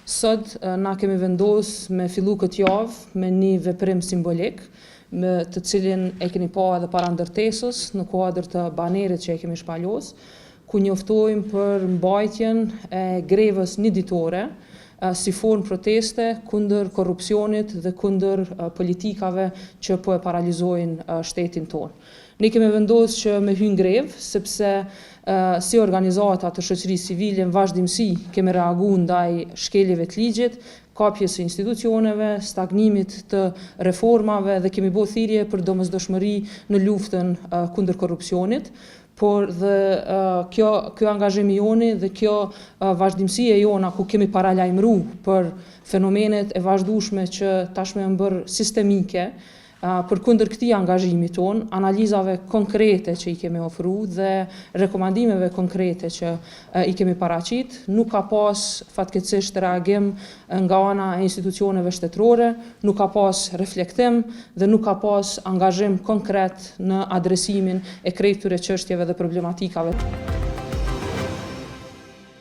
Sot na kemi vendosur me fillu këtë javë me një veprim simbolik, me të cilin e keni pa edhe para ndërtesës në kuadër të banerit që e kemi shpalosur, ku njoftojmë për mbajtjen e grevës një ditore si formë proteste kundër korrupsionit dhe kundër politikave që po e paralizojnë shtetin tonë. Ne kemi vendosur që me hyrë në grevë, sepse si organizata të shoqërisë civile në vazhdimsi kemi reaguar ndaj shkeljeve të ligjit, kapjes së institucioneve, stagnimit të reformave dhe kemi bërë thirrje për domosdoshmëri në luftën kundër korrupsionit. Por dhe kjo angazhim i joni dhe kjo vazhdimësia jona ku kemi paralajmëruar për fenomenet e vazhdueshme që tashmë janë bërë sistemike, për kundër këtij angazhimi ton, analizave konkrete që i kemi ofruar dhe rekomandimeve konkrete që i kemi paraqit, nuk ka pas fatkeqësisht reagim nga ana e institucioneve shtetërore, nuk ka pas reflektim dhe nuk ka pas angazhim konkret në adresimin e krejt këtyre çështjeve dhe problematikave.